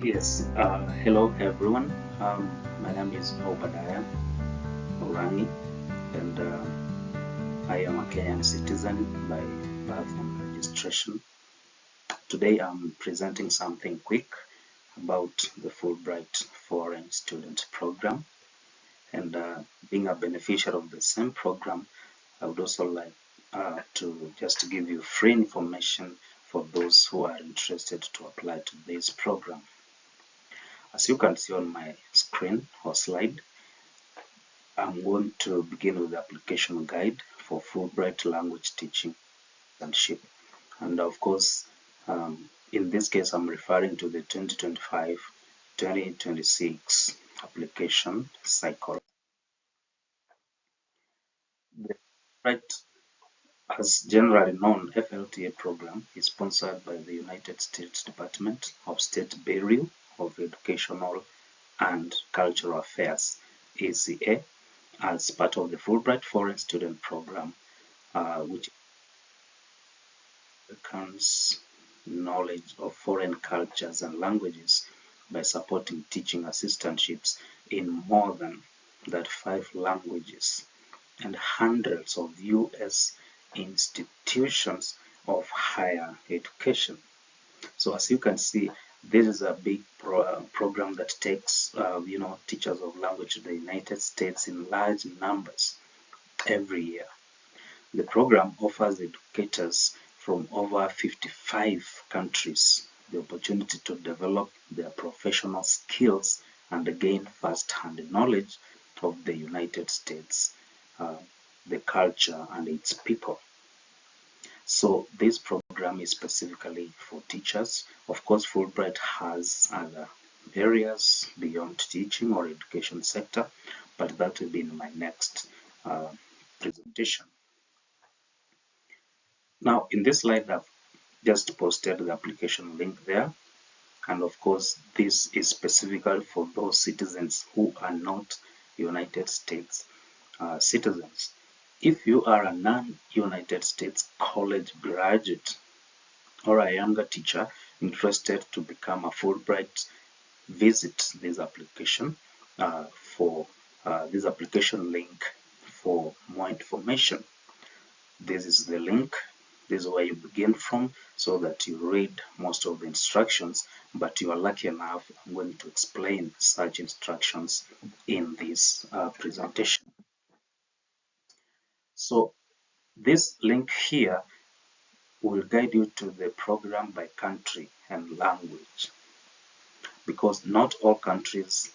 Yes, hello everyone. My name is Obadiah Orangi, and I am a Kenyan citizen by birth and registration. Today I'm presenting something quick about the Fulbright Foreign Student Program, and being a beneficiary of the same program, I would also like to just give you free information for those who are interested to apply to this program. As you can see on my screen or slide, I'm going to begin with the application guide for Fulbright language teaching internship. And of course, in this case, I'm referring to the 2025-2026 application cycle. The Fulbright, as generally known, FLTA program is sponsored by the United States Department of State Bureau of Educational and Cultural Affairs, ACA, as part of the Fulbright Foreign Student Program, which becomes knowledge of foreign cultures and languages by supporting teaching assistantships in more than that 5 languages and hundreds of U.S. institutions of higher education. So as you can see, this is a big program that takes teachers of language to the United States in large numbers every year. The program offers educators from over 55 countries the opportunity to develop their professional skills and gain first-hand knowledge of the United States, the culture, and its people. So this program is specifically for teachers. Of course, Fulbright has other areas beyond teaching or education sector, but that will be in my next presentation. Now, in this slide, I've just posted the application link there. And of course, this is specifically for those citizens who are not United States citizens. If you are a non-United States college graduate or a younger teacher interested to become a Fulbright, visit this application for this application link for more information. This is the link. This is where you begin from so that you read most of the instructions, but you are lucky enough, I'm going to explain such instructions in this presentation. So this link here will guide you to the program by country and language, because not all countries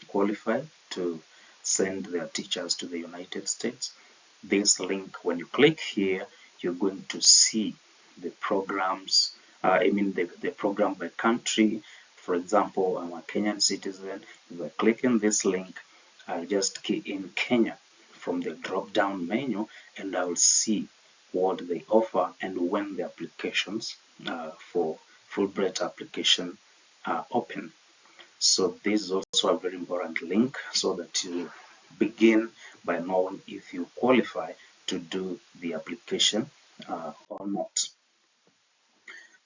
qualify to send their teachers to the United States. This link, when you click here, you're going to see the programs, the program by country. For example, I'm a Kenyan citizen. If I click in this link, I'll just key in Kenya from the drop-down menu, and I'll see what they offer and when the applications for Fulbright application are open. So this is also a very important link so that you begin by knowing if you qualify to do the application or not.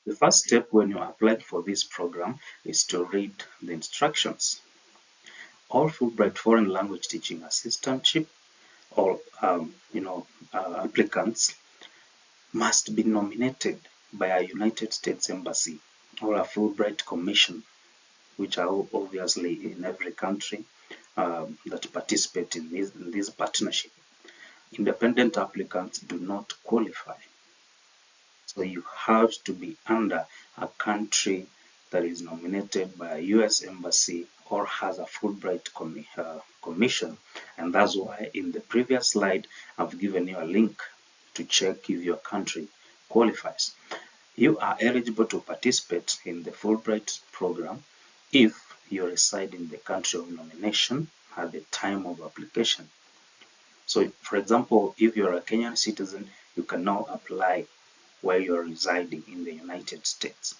The first step when you apply for this program is to read the instructions. All Fulbright foreign language teaching assistantship, all applicants must be nominated by a United States embassy or a Fulbright commission, which are obviously in every country that participate in this partnership. Independent applicants do not qualify. So you have to be under a country that is nominated by a US embassy or has a Fulbright commission. And that's why in the previous slide, I've given you a link to check if your country qualifies. You are eligible to participate in the Fulbright program if you reside in the country of nomination at the time of application. So, for example, if you're a Kenyan citizen, you can now apply while you're residing in the United States.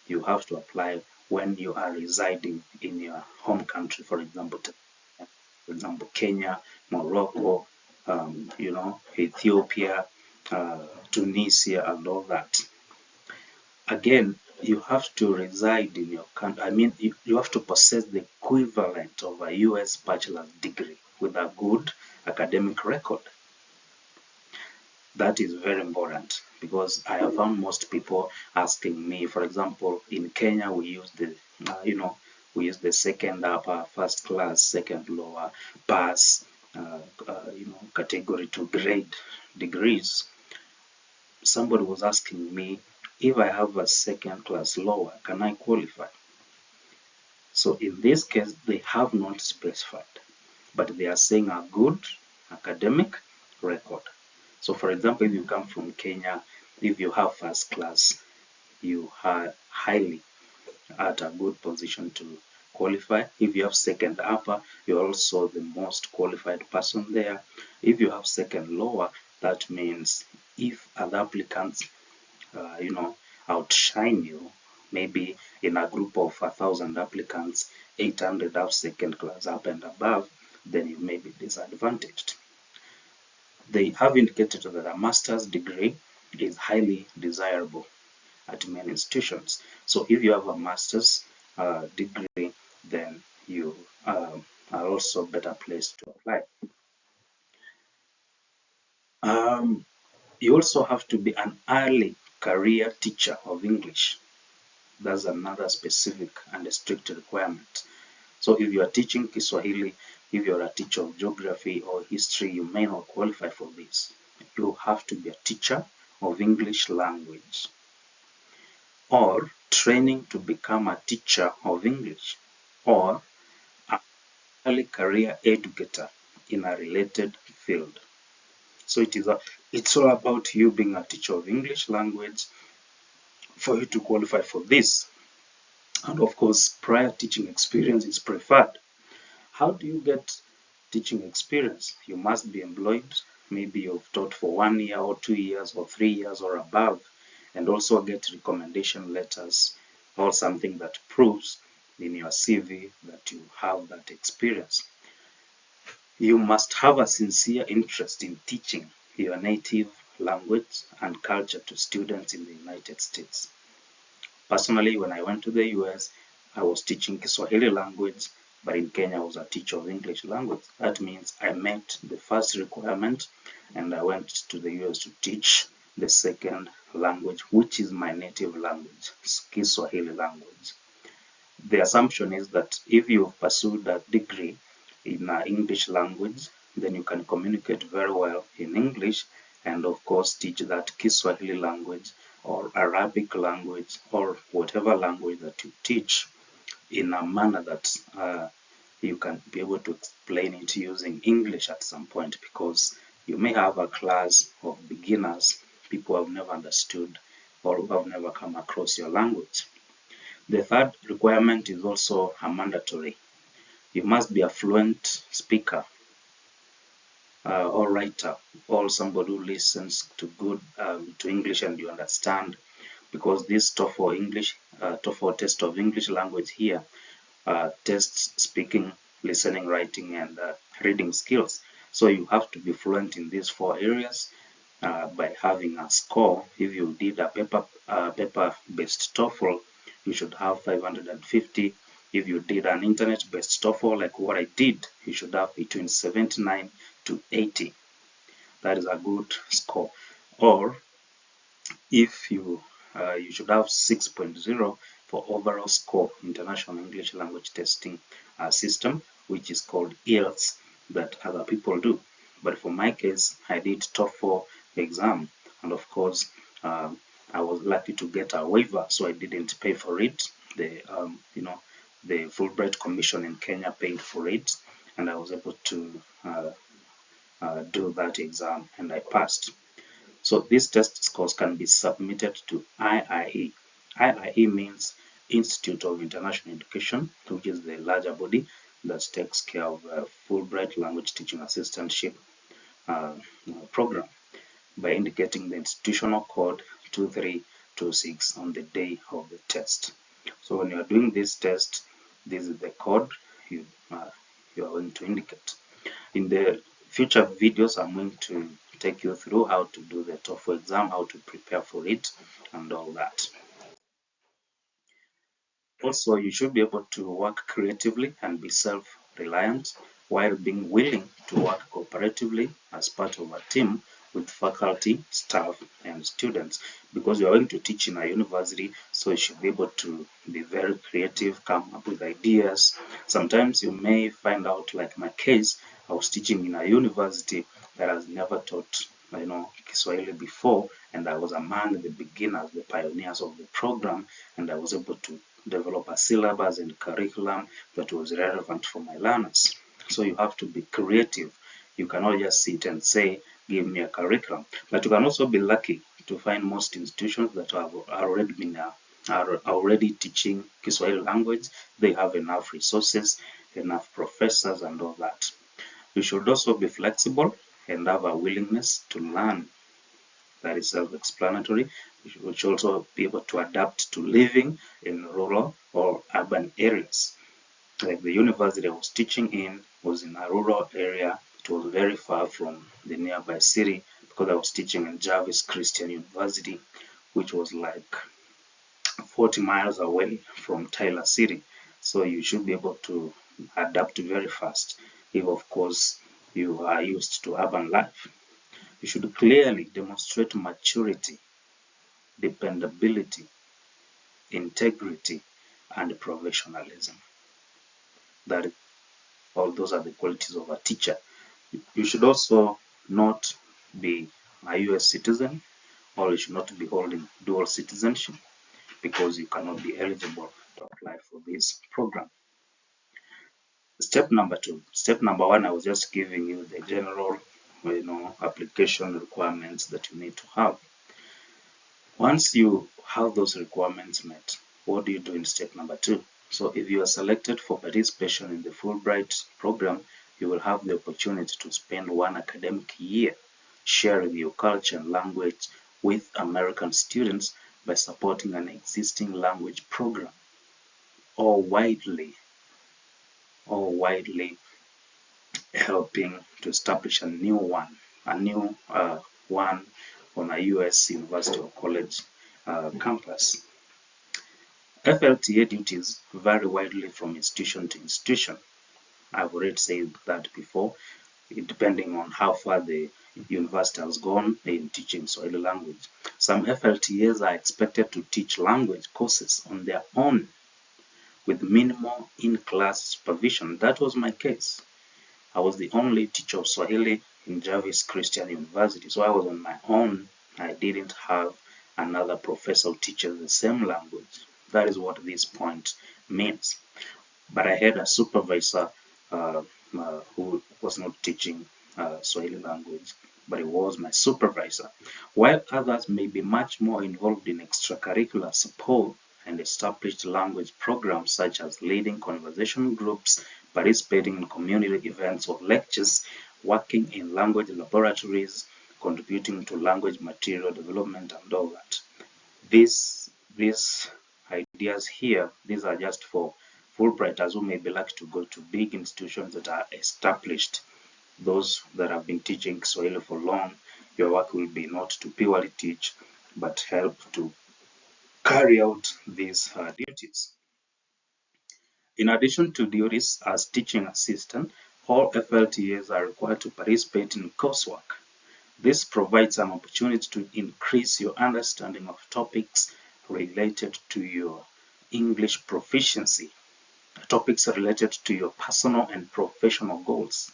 You have to apply when you are residing in your home country, for example, Kenya, Morocco, Ethiopia, Tunisia, and all that. Again, you have to reside in your country. I mean, you have to possess the equivalent of a US bachelor's degree with a good academic record. That is very important because I have found most people asking me, for example, in Kenya, we use we use the second upper, first class, second lower, pass, category to grade degrees. Somebody was asking me, if I have a second class lower, can I qualify? So in this case, they have not specified, but they are saying a good academic record. So for example, if you come from Kenya, if you have first class, you are highly at a good position to qualify. If you have second upper, you're also the most qualified person there. If you have second lower, that means if other applicants outshine you, maybe in a group of 1,000 applicants, 800 have second class up and above, then you may be disadvantaged. They have indicated that a master's degree is highly desirable at many institutions. So if you have a master's degree, then you are also better placed to apply. You also have to be an early career teacher of English. That's another specific and strict requirement. So if you are teaching Kiswahili, if you're a teacher of geography or history, you may not qualify for this. You have to be a teacher of English language or training to become a teacher of English or an early career educator in a related field. So it's all about you being a teacher of English language for you to qualify for this. And of course, prior teaching experience is preferred. How do you get teaching experience? You must be employed. Maybe you've taught for 1 year or 2 years or 3 years or above, and also get recommendation letters or something that proves in your CV that you have that experience. You must have a sincere interest in teaching your native language and culture to students in the United States. Personally, when I went to the US, I was teaching Kiswahili language, but in Kenya I was a teacher of English language. That means I met the first requirement and I went to the US to teach the second language, which is my native language, Kiswahili language. The assumption is that if you pursue that degree in English language, then you can communicate very well in English and of course teach that Kiswahili language or Arabic language or whatever language that you teach in a manner that you can be able to explain it using English at some point, because you may have a class of beginners, people who have never understood or who have never come across your language. The third requirement is also a mandatory. You must be a fluent speaker or writer, or somebody who listens to good to English and you understand, because this TOEFL English, TOEFL test of English language here tests speaking, listening, writing, and reading skills. So you have to be fluent in these 4 areas by having a score. If you did a paper-based TOEFL, you should have 550. If you did an internet-based TOEFL like what I did, you should have between 79 to 80. That is a good score. Or if you should have 6.0 for overall score, International English Language Testing System, which is called IELTS, that other people do. But for my case, I did TOEFL exam, and of course, I was lucky to get a waiver, so I didn't pay for it. The Fulbright Commission in Kenya paid for it, and I was able to do that exam, and I passed. So these test scores can be submitted to IIE. IIE means Institute of International Education, which is the larger body that takes care of Fulbright Language Teaching Assistantship program, by indicating the institutional code 2326 on the day of the test. So when you are doing this test, this is the code you are going to indicate. In the future videos, I'm going to take you through how to do the TOEFL exam, how to prepare for it, and all that. Also, you should be able to work creatively and be self-reliant while being willing to work cooperatively as part of a team with faculty, staff, and students. Because you are going to teach in a university, so you should be able to be very creative, come up with ideas. Sometimes you may find out, like my case, I was teaching in a university that has never taught Kiswahili before, and I was among the beginners, the pioneers of the program, and I was able to develop a syllabus and curriculum that was relevant for my learners. So you have to be creative. You cannot just sit and say, give me a curriculum. But you can also be lucky to find most institutions that are already teaching Kiswahili language. They have enough resources, enough professors, and all that. You should also be flexible and have a willingness to learn. That is self-explanatory. You should also be able to adapt to living in rural or urban areas. Like the university I was teaching in was in a rural area. It was very far from the nearby city because I was teaching in Jarvis Christian University, which was like 40 miles away from Tyler City. So you should be able to adapt very fast if, of course, you are used to urban life. You should clearly demonstrate maturity, dependability, integrity, and professionalism. That all those are the qualities of a teacher. You should also not be a US citizen, or you should not be holding dual citizenship, because you cannot be eligible to apply for this program. Step number 2. Step number 1, I was just giving you the general application requirements that you need to have. Once you have those requirements met, what do you do in step number 2? So if you are selected for participation in the Fulbright program, you will have the opportunity to spend 1 academic year sharing your culture and language with American students by supporting an existing language program, or widely helping to establish a new one on a US university or college campus. FLTA duties vary widely from institution to institution. I've already said that before, depending on how far the university has gone in teaching Swahili language. Some FLTAs are expected to teach language courses on their own with minimal in-class supervision. That was my case. I was the only teacher of Swahili in Jarvis Christian University, so I was on my own. I didn't have another professor who teaches the same language. That is what this point means. But I had a supervisor who was not teaching Swahili language, but he was my supervisor. While others may be much more involved in extracurricular support and established language programs such as leading conversation groups, participating in community events or lectures, working in language laboratories, contributing to language material development and all that. These ideas here, these are just for Fulbrighters who may be lucky to go to big institutions that are established. Those that have been teaching Swahili for long, your work will be not to purely teach, but help to carry out these duties. In addition to duties as teaching assistant, all FLTAs are required to participate in coursework. This provides an opportunity to increase your understanding of topics related to your English proficiency, topics related to your personal and professional goals.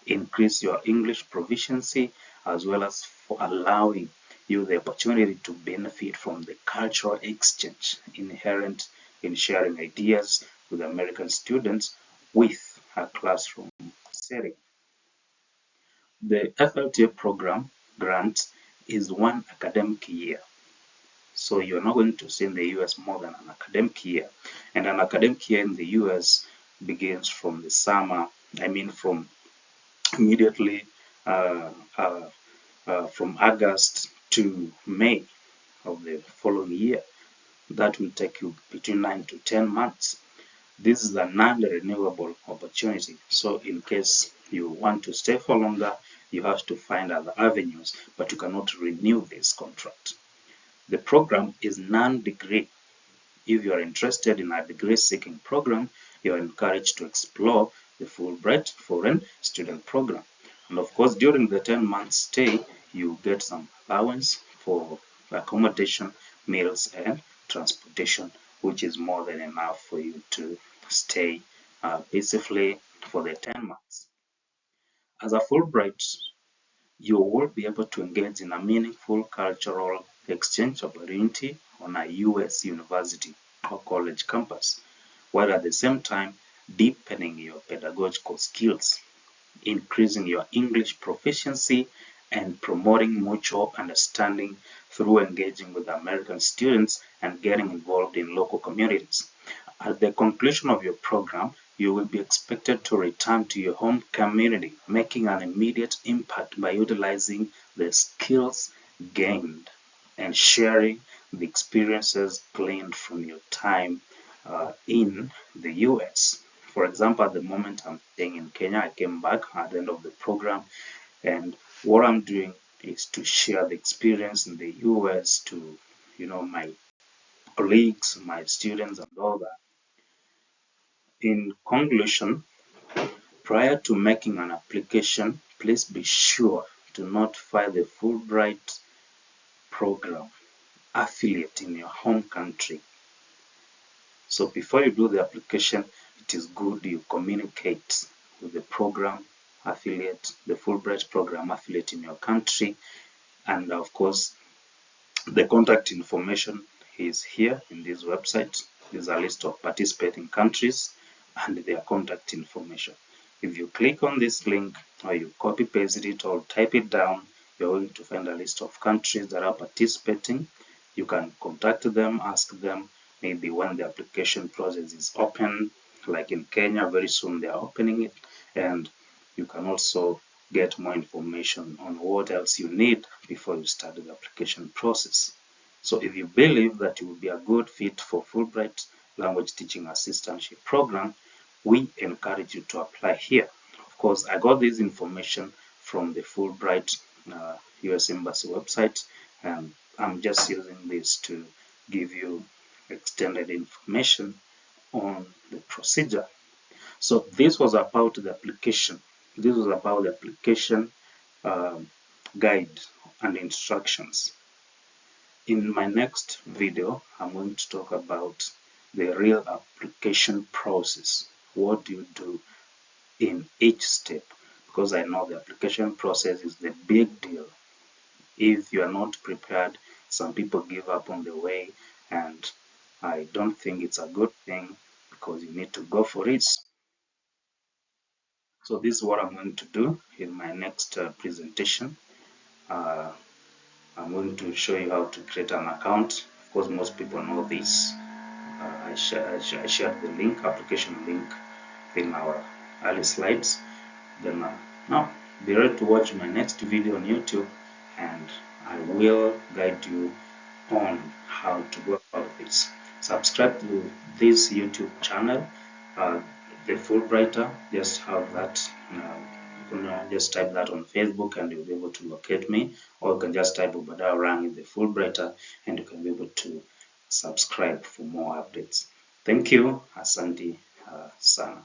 Increase your English proficiency, as well as for allowing you the opportunity to benefit from the cultural exchange inherent in sharing ideas with American students with a classroom setting. The FLTA program grant is 1 academic year. So you're not going to stay in the US more than an academic year. And an academic year in the US begins from the summer, from immediately from August to May of the following year. That will take you between 9 to 10 months. This is a non-renewable opportunity. So in case you want to stay for longer, you have to find other avenues, but you cannot renew this contract. The program is non-degree. If you are interested in a degree-seeking program, you are encouraged to explore the Fulbright Foreign Student Program. And of course, during the 10-month stay, you get some allowance for accommodation, meals, and transportation, which is more than enough for you to stay peacefully for the 10 months. As a Fulbright, you will be able to engage in a meaningful cultural exchange opportunity on a US university or college campus, while at the same time deepening your pedagogical skills, increasing your English proficiency, and promoting mutual understanding through engaging with American students and getting involved in local communities. At the conclusion of your program, you will be expected to return to your home community, making an immediate impact by utilizing the skills gained and sharing the experiences gleaned from your time in the US. For example, at the moment I'm staying in Kenya, I came back at the end of the program, and what I'm doing is to share the experience in the US to, my colleagues, my students, and all that. In conclusion, prior to making an application, please be sure to notify the Fulbright program affiliate in your home country. So before you do the application, it is good you communicate with the program affiliate, the Fulbright program affiliate in your country, and of course, the contact information is here in this website. There's a list of participating countries and their contact information. If you click on this link or you copy paste it or type it down, you're going to find a list of countries that are participating. You can contact them, ask them maybe when the application process is open, like in Kenya, very soon they are opening it, and you can also get more information on what else you need before you start the application process. So if you believe that you will be a good fit for Fulbright Language Teaching Assistantship Program, we encourage you to apply here. Of course, I got this information from the Fulbright US Embassy website, and I'm just using this to give you extended information on the procedure. So this was about the application. This was about the application guide and instructions. In my next video, I'm going to talk about the real application process. What do you do in each step? Because I know the application process is the big deal. If you are not prepared, some people give up on the way, and I don't think it's a good thing because you need to go for it. So this is what I'm going to do in my next presentation. I'm going to show you how to create an account. Of course, most people know this. I shared the link, application link, in our early slides. Then now be ready to watch my next video on YouTube, and I will guide you on how to go about this. Subscribe to this YouTube channel, the Fulbrighter. Just have that. Just type that on Facebook and you'll be able to locate me, or you can just type Obadiah Rang in the Fulbrighter and you can be able to subscribe for more updates. Thank you. Asante sana.